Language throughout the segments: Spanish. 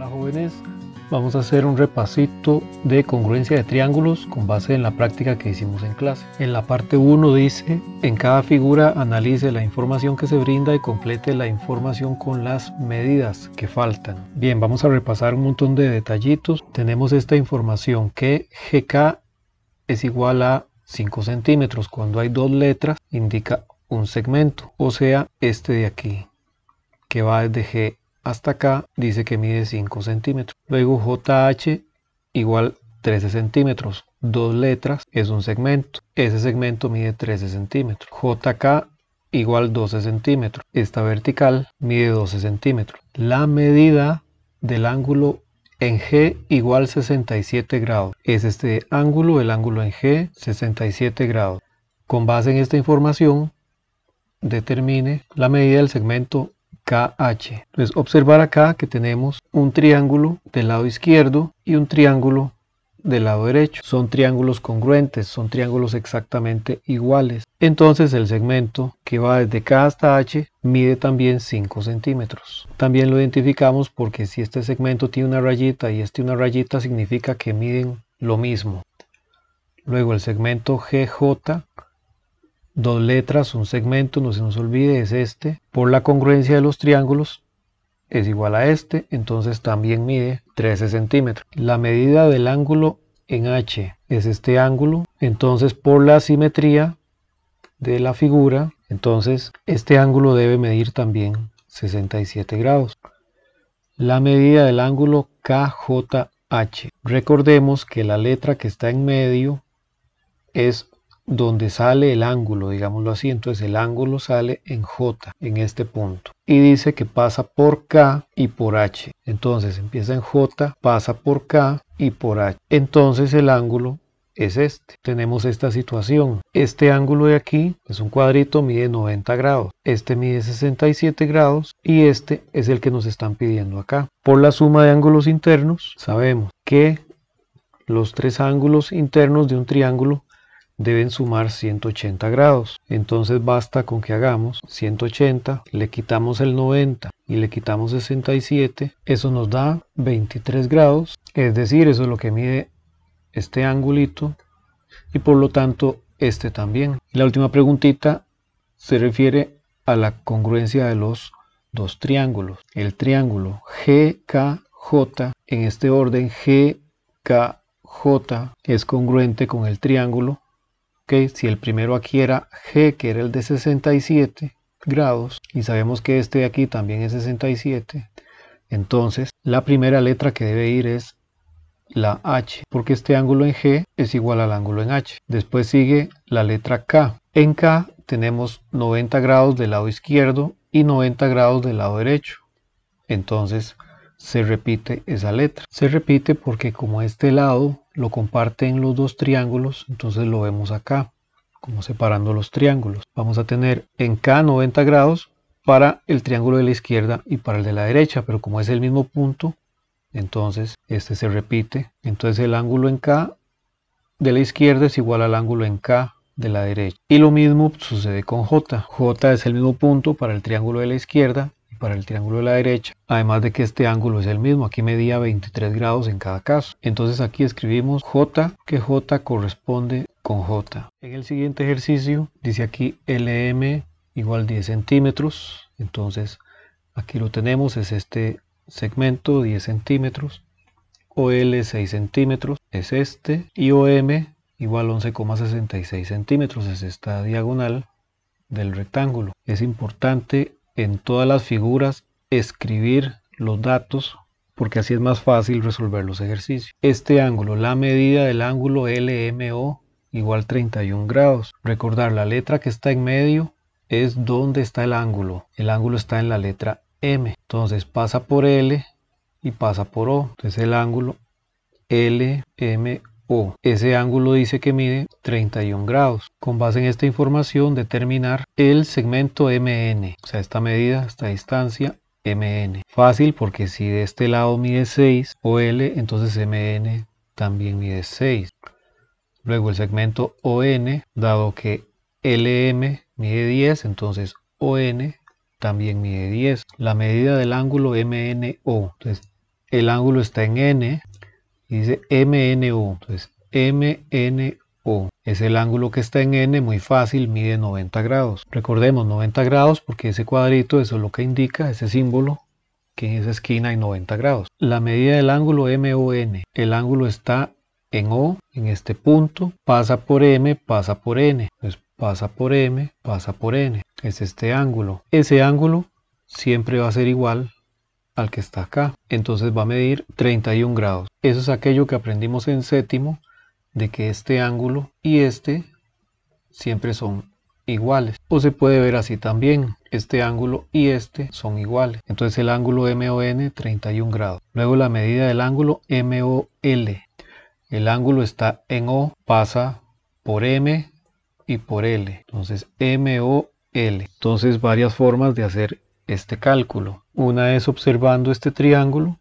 Hola jóvenes, vamos a hacer un repasito de congruencia de triángulos con base en la práctica que hicimos en clase. En la parte 1 dice, en cada figura analice la información que se brinda y complete la información con las medidas que faltan. Bien, vamos a repasar un montón de detallitos. Tenemos esta información que GK es igual a 5 centímetros. Cuando hay dos letras indica un segmento, o sea, este de aquí, que va desde G hasta acá, dice que mide 5 centímetros. Luego JH igual 13 centímetros. Dos letras es un segmento. Ese segmento mide 13 centímetros. JK igual 12 centímetros. Esta vertical mide 12 centímetros. La medida del ángulo en G igual 67 grados. Es este ángulo, el ángulo en G, 67 grados. Con base en esta información, determine la medida del segmento KH. Entonces observar acá que tenemos un triángulo del lado izquierdo y un triángulo del lado derecho. Son triángulos congruentes, son triángulos exactamente iguales. Entonces el segmento que va desde K hasta H mide también 5 centímetros. También lo identificamos porque si este segmento tiene una rayita y este una rayita, significa que miden lo mismo. Luego el segmento GJ, dos letras, un segmento, no se nos olvide, es este. Por la congruencia de los triángulos es igual a este, entonces también mide 13 centímetros. La medida del ángulo en H es este ángulo, entonces por la simetría de la figura, entonces este ángulo debe medir también 67 grados. La medida del ángulo KJH. Recordemos que la letra que está en medio es donde sale el ángulo, digámoslo así. Entonces el ángulo sale en J, en este punto, y dice que pasa por K y por H. Entonces empieza en J, pasa por K y por H. Entonces el ángulo es este. Tenemos esta situación. Este ángulo de aquí es un cuadrito, mide 90 grados. Este mide 67 grados y este es el que nos están pidiendo acá. Por la suma de ángulos internos, sabemos que los tres ángulos internos de un triángulo deben sumar 180 grados. Entonces basta con que hagamos 180, le quitamos el 90 y le quitamos 67. Eso nos da 23 grados. Es decir, eso es lo que mide este angulito y por lo tanto este también. La última preguntita se refiere a la congruencia de los dos triángulos. El triángulo GKJ, en este orden GKJ, es congruente con el triángulo. Si el primero aquí era G, que era el de 67 grados, y sabemos que este de aquí también es 67, entonces la primera letra que debe ir es la H, porque este ángulo en G es igual al ángulo en H. Después sigue la letra K. En K tenemos 90 grados del lado izquierdo y 90 grados del lado derecho. Entonces se repite esa letra. Se repite porque como este lado lo comparten los dos triángulos, entonces lo vemos acá, como separando los triángulos. Vamos a tener en K 90 grados para el triángulo de la izquierda y para el de la derecha, pero como es el mismo punto, entonces este se repite. Entonces el ángulo en K de la izquierda es igual al ángulo en K de la derecha. Y lo mismo sucede con J. J es el mismo punto para el triángulo de la izquierda y para el triángulo de la derecha. Además de que este ángulo es el mismo. Aquí medía 23 grados en cada caso. Entonces aquí escribimos J, que J corresponde con J. En el siguiente ejercicio dice aquí LM igual 10 centímetros. Entonces aquí lo tenemos, es este segmento 10 centímetros. OL 6 centímetros es este, y OM igual 11,66 centímetros es esta diagonal del rectángulo. Es importante en todas las figuras escribir los datos porque así es más fácil resolver los ejercicios. Este ángulo, la medida del ángulo LMO igual 31 grados. Recordar, la letra que está en medio es donde está el ángulo. El ángulo está en la letra M. Entonces pasa por L y pasa por O. Entonces el ángulo LMO. Ese ángulo dice que mide 31 grados. Con base en esta información determinar el segmento MN. O sea, esta medida, esta distancia MN. Fácil porque si de este lado mide 6 OL, entonces MN también mide 6. Luego el segmento ON, dado que LM mide 10, entonces ON también mide 10. La medida del ángulo MNO. Entonces, el ángulo está en N y dice MNO. Entonces MNO es el ángulo que está en N, muy fácil, mide 90 grados. Recordemos 90 grados porque ese cuadrito, eso es lo que indica, ese símbolo, que en esa esquina hay 90 grados. La medida del ángulo MON, el ángulo está en O, en este punto, pasa por M, pasa por N. Entonces pasa por M, pasa por N. Es este ángulo. Ese ángulo siempre va a ser igual al que está acá. Entonces va a medir 31 grados. Eso es aquello que aprendimos en séptimo, de que este ángulo y este siempre son iguales. O se puede ver así también. Este ángulo y este son iguales. Entonces el ángulo MON 31 grados. Luego la medida del ángulo MOL. El ángulo está en O, pasa por M y por L. Entonces MOL. Entonces varias formas de hacer este cálculo. Una es observando este triángulo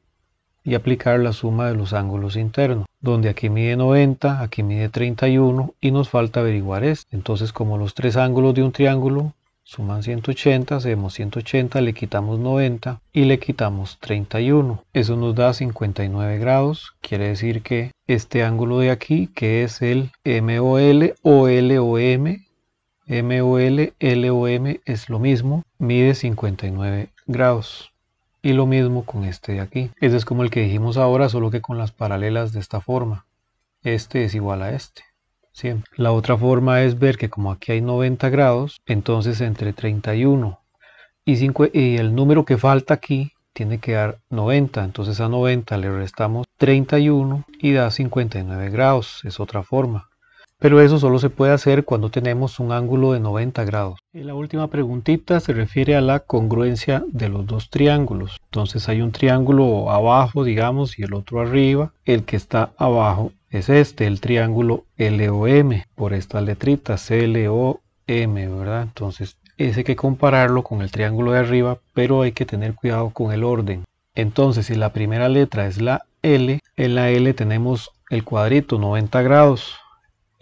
y aplicar la suma de los ángulos internos, donde aquí mide 90, aquí mide 31 y nos falta averiguar esto. Entonces, como los tres ángulos de un triángulo suman 180, hacemos 180, le quitamos 90 y le quitamos 31. Eso nos da 59 grados. Quiere decir que este ángulo de aquí, que es el MOL o LOM, MOL, LOM es lo mismo, mide 59 grados. Y lo mismo con este de aquí. Este es como el que dijimos ahora, solo que con las paralelas de esta forma. Este es igual a este. Siempre. La otra forma es ver que como aquí hay 90 grados, entonces entre 31 y el número que falta aquí tiene que dar 90. Entonces a 90 le restamos 31 y da 59 grados. Es otra forma. Pero eso solo se puede hacer cuando tenemos un ángulo de 90 grados. Y la última preguntita se refiere a la congruencia de los dos triángulos. Entonces hay un triángulo abajo, digamos, y el otro arriba. El que está abajo es este, el triángulo LOM, por estas letritas, LOM, ¿verdad? Entonces ese hay que compararlo con el triángulo de arriba, pero hay que tener cuidado con el orden. Entonces si la primera letra es la L, en la L tenemos el cuadrito 90 grados.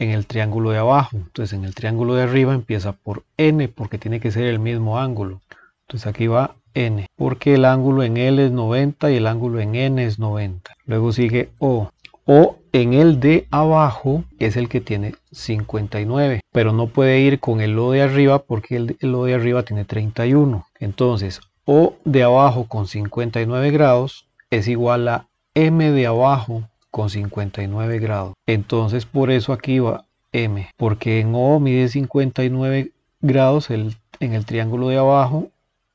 En el triángulo de abajo, entonces en el triángulo de arriba empieza por N porque tiene que ser el mismo ángulo. Entonces aquí va N, porque el ángulo en L es 90 y el ángulo en N es 90. Luego sigue O. O en el de abajo es el que tiene 59, pero no puede ir con el O de arriba porque el O de arriba tiene 31. Entonces O de abajo con 59 grados es igual a M de abajo con 59 grados. Entonces por eso aquí va M, porque en O mide 59 grados en el triángulo de abajo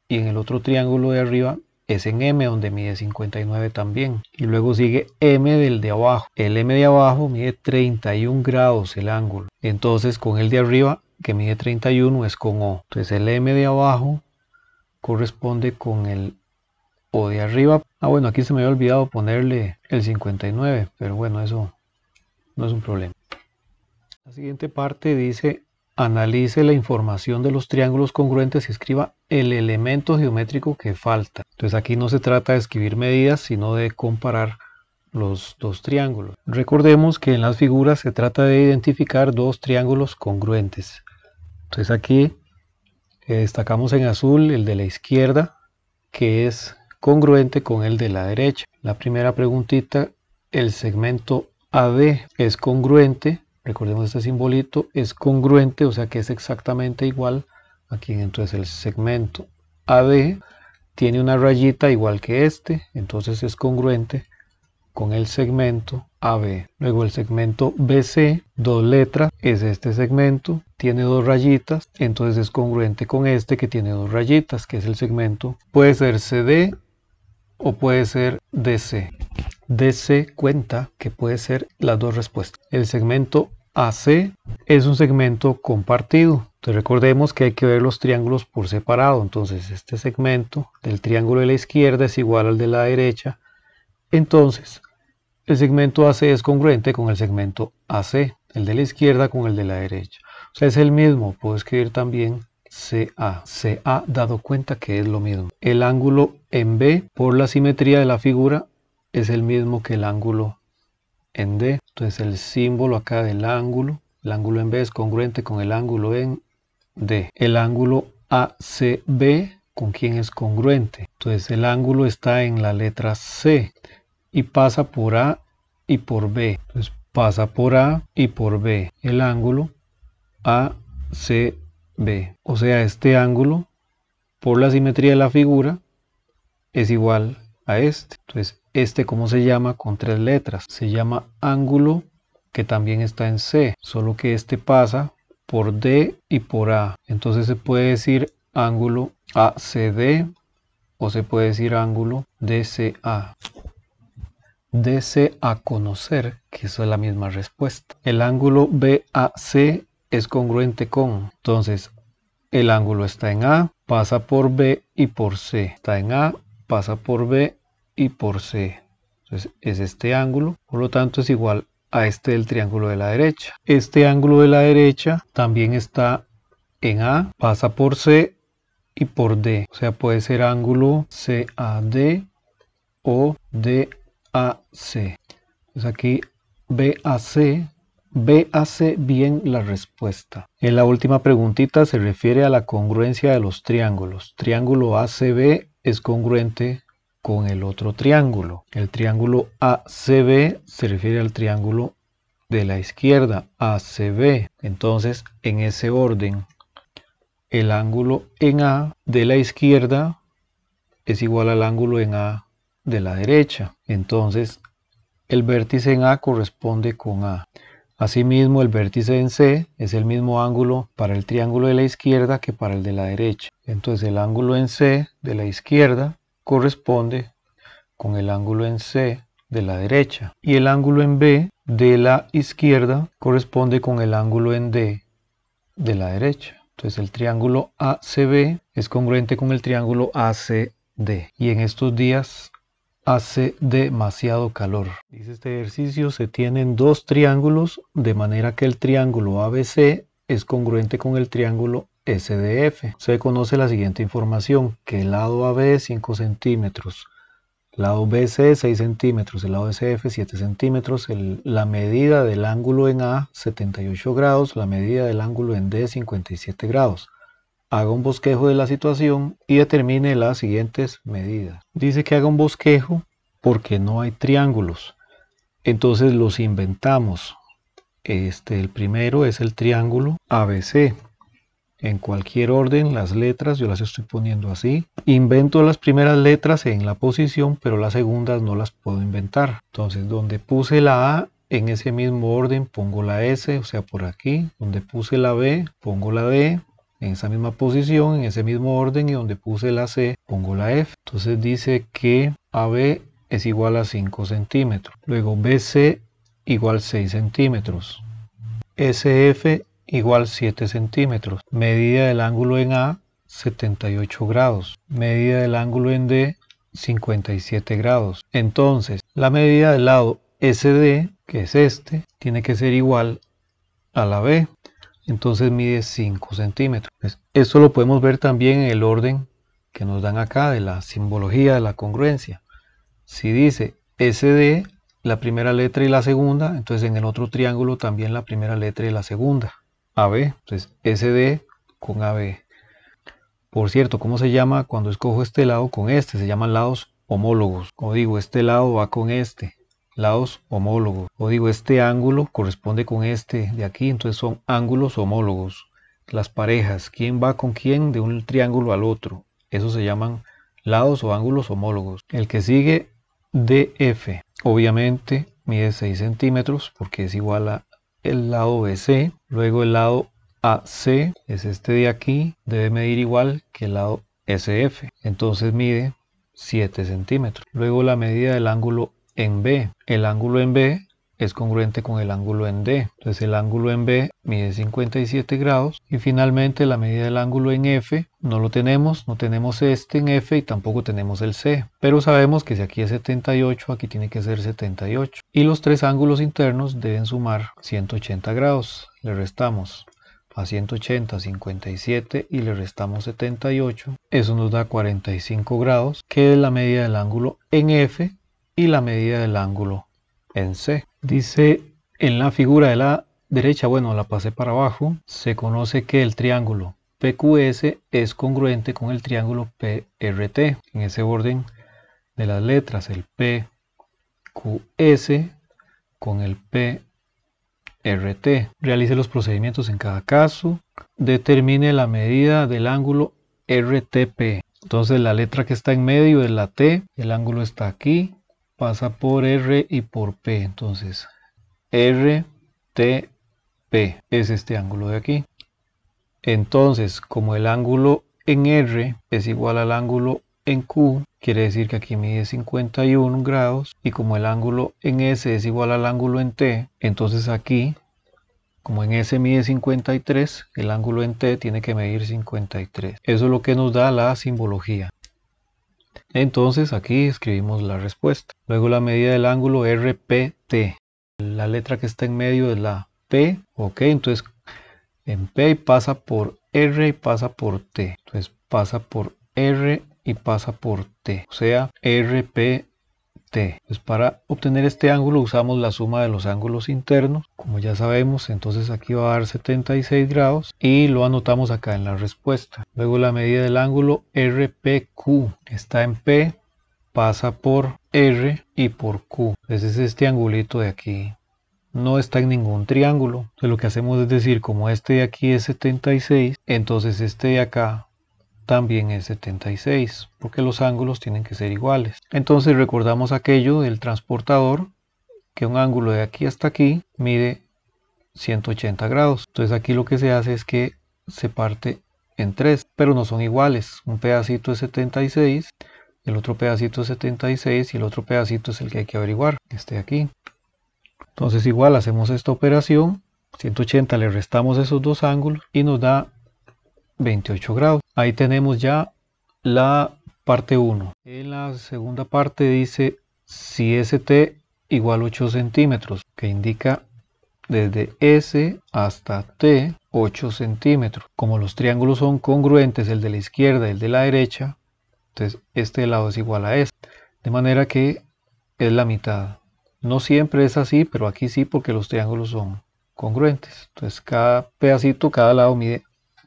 y en el otro triángulo de arriba es en M donde mide 59 también. Y luego sigue M del de abajo. El M de abajo mide 31 grados el ángulo. Entonces con el de arriba que mide 31 es con O. Entonces el M de abajo corresponde con el O de arriba. Bueno, aquí se me había olvidado ponerle el 59, pero bueno, eso no es un problema. La siguiente parte dice, analice la información de los triángulos congruentes y escriba el elemento geométrico que falta. Entonces aquí no se trata de escribir medidas, sino de comparar los dos triángulos. Recordemos que en las figuras se trata de identificar dos triángulos congruentes. Entonces aquí destacamos en azul el de la izquierda, que es congruente con el de la derecha. La primera preguntita, el segmento AD es congruente, recordemos este simbolito, es congruente, o sea que es exactamente igual. Aquí entonces el segmento AD tiene una rayita igual que este, entonces es congruente con el segmento AB. Luego el segmento BC, dos letras, es este segmento, tiene dos rayitas, entonces es congruente con este que tiene dos rayitas, que es el segmento, puede ser CD o puede ser DC. DC cuenta que puede ser las dos respuestas. El segmento AC es un segmento compartido. Entonces recordemos que hay que ver los triángulos por separado. Entonces este segmento del triángulo de la izquierda es igual al de la derecha. Entonces el segmento AC es congruente con el segmento AC, el de la izquierda con el de la derecha. O sea, es el mismo. Puedo escribir también CA. CA dado cuenta que es lo mismo. El ángulo en B, por la simetría de la figura, es el mismo que el ángulo en D. Entonces el símbolo acá del ángulo, el ángulo en B es congruente con el ángulo en D. El ángulo ACB, ¿con quién es congruente? Entonces el ángulo está en la letra C. y pasa por A y por B. Entonces pasa por A y por B el ángulo ACB. O sea, este ángulo, por la simetría de la figura, es igual a este. Entonces, ¿cómo se llama? Con 3 letras. Se llama ángulo, que también está en C, solo que este pasa por D y por A. Entonces se puede decir ángulo ACD o se puede decir ángulo DCA. DC a conocer, que eso es la misma respuesta. El ángulo BAC es congruente con, entonces el ángulo está en A, pasa por B y por C. Está en A, pasa por B y por C. Entonces es este ángulo, por lo tanto es igual a este del triángulo de la derecha. Este ángulo de la derecha también está en A, pasa por C y por D. O sea, puede ser ángulo CAD o DAC. Entonces aquí BAC bien la respuesta. En la última preguntita se refiere a la congruencia de los triángulos. Triángulo ACB es congruente con el otro triángulo. El triángulo ACB se refiere al triángulo de la izquierda, ACB. Entonces, en ese orden, el ángulo en A de la izquierda es igual al ángulo en A de la derecha. Entonces, el vértice en A corresponde con A. Asimismo, el vértice en C es el mismo ángulo para el triángulo de la izquierda que para el de la derecha. Entonces, el ángulo en C de la izquierda corresponde con el ángulo en C de la derecha. Y el ángulo en B de la izquierda corresponde con el ángulo en D de la derecha. Entonces, el triángulo ACB es congruente con el triángulo ACD. Y en estos días hace demasiado calor. Dice este ejercicio, se tienen 2 triángulos de manera que el triángulo ABC es congruente con el triángulo SDF. Se conoce la siguiente información, que el lado AB es 5 centímetros, el lado BC 6 centímetros, el lado SF 7 centímetros, la medida del ángulo en A 78 grados, la medida del ángulo en D 57 grados. Haga un bosquejo de la situación y determine las siguientes medidas. Dice que haga un bosquejo porque no hay triángulos. Entonces los inventamos. El primero es el triángulo ABC. En cualquier orden, las letras yo las estoy poniendo así. Invento las primeras letras en la posición, pero las segundas no las puedo inventar. Entonces, donde puse la A, en ese mismo orden pongo la S, o sea, por aquí. Donde puse la B, pongo la D. En esa misma posición, en ese mismo orden, y donde puse la C, pongo la F. Entonces dice que AB es igual a 5 centímetros. Luego BC igual 6 centímetros. SF igual 7 centímetros. Medida del ángulo en A, 78 grados. Medida del ángulo en D, 57 grados. Entonces, la medida del lado SD, que es este, tiene que ser igual a la B. Entonces mide 5 centímetros. Esto lo podemos ver también en el orden que nos dan acá de la simbología de la congruencia. Si dice SD, la primera letra y la segunda, entonces en el otro triángulo también la primera letra y la segunda. AB, entonces SD con AB. Por cierto, ¿cómo se llama cuando escojo este lado con este? Se llaman lados homólogos. Como digo, este lado va con este. Lados homólogos. O digo, este ángulo corresponde con este de aquí, entonces son ángulos homólogos. Las parejas, ¿quién va con quién de un triángulo al otro? Eso se llaman lados o ángulos homólogos. El que sigue, DF, obviamente mide 6 centímetros porque es igual a el lado BC. Luego el lado AC es este de aquí, debe medir igual que el lado SF. Entonces mide 7 centímetros. Luego la medida del ángulo en B. El ángulo en B es congruente con el ángulo en D. Entonces el ángulo en B mide 57 grados. Y finalmente la medida del ángulo en F no lo tenemos. No tenemos este en F y tampoco tenemos el C. Pero sabemos que si aquí es 78, aquí tiene que ser 78. Y los 3 ángulos internos deben sumar 180 grados. Le restamos a 180, 57 y le restamos 78. Eso nos da 45 grados, que es la medida del ángulo en F y la medida del ángulo en C. Dice en la figura de la derecha, bueno, la pasé para abajo, se conoce que el triángulo PQS es congruente con el triángulo PRT. En ese orden de las letras, el P, QS con el PRT. Realice los procedimientos en cada caso. Determine la medida del ángulo RTP. Entonces la letra que está en medio es la T, el ángulo está aquí, pasa por R y por P. Entonces RTP es este ángulo de aquí. Entonces, como el ángulo en R es igual al ángulo en Q, quiere decir que aquí mide 51 grados, y como el ángulo en S es igual al ángulo en T, entonces aquí, como en S mide 53, el ángulo en T tiene que medir 53. Eso es lo que nos da la simbología. Entonces aquí escribimos la respuesta. Luego la medida del ángulo RPT. La letra que está en medio es la P. Ok, entonces en P pasa por R y pasa por T. Entonces pasa por R y pasa por T. O sea, RPT. Pues para obtener este ángulo usamos la suma de los ángulos internos, como ya sabemos. Entonces aquí va a dar 76 grados y lo anotamos acá en la respuesta. Luego la medida del ángulo RPQ está en P, pasa por R y por Q. Entonces es este angulito de aquí. No está en ningún triángulo. Entonces lo que hacemos es decir, como este de aquí es 76, entonces este de acá también es 76, porque los ángulos tienen que ser iguales. Entonces recordamos aquello del transportador, que un ángulo de aquí hasta aquí mide 180 grados. Entonces aquí lo que se hace es que se parte en tres, pero no son iguales. Un pedacito es 76, el otro pedacito es 76 y el otro pedacito es el que hay que averiguar, este de aquí. Entonces igual hacemos esta operación, 180 le restamos esos dos ángulos y nos da 28 grados. Ahí tenemos ya la parte 1. En la segunda parte dice si ST igual 8 centímetros, que indica desde S hasta T 8 centímetros. Como los triángulos son congruentes, el de la izquierda y el de la derecha, entonces este lado es igual a este, de manera que es la mitad. No siempre es así, pero aquí sí, porque los triángulos son congruentes. Entonces cada pedacito, cada lado mide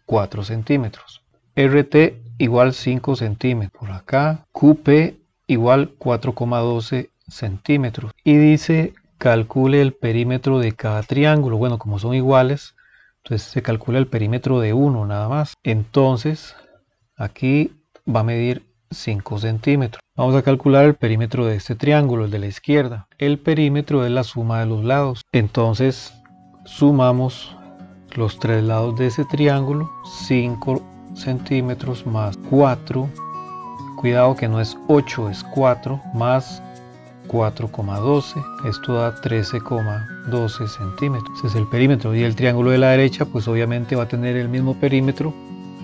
4 centímetros. RT igual 5 centímetros. Por acá, QP igual 4,12 centímetros. Y dice, calcule el perímetro de cada triángulo. Bueno, como son iguales, entonces se calcula el perímetro de uno nada más. Entonces, aquí va a medir 5 centímetros. Vamos a calcular el perímetro de este triángulo, el de la izquierda. El perímetro es la suma de los lados. Entonces, sumamos los tres lados de ese triángulo, 5 centímetros más 4, cuidado que no es 8, es 4, más 4,12, esto da 13,12 centímetros. Ese es el perímetro, y el triángulo de la derecha pues obviamente va a tener el mismo perímetro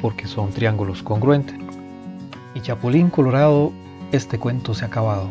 porque son triángulos congruentes. Y Chapulín Colorado, este cuento se ha acabado.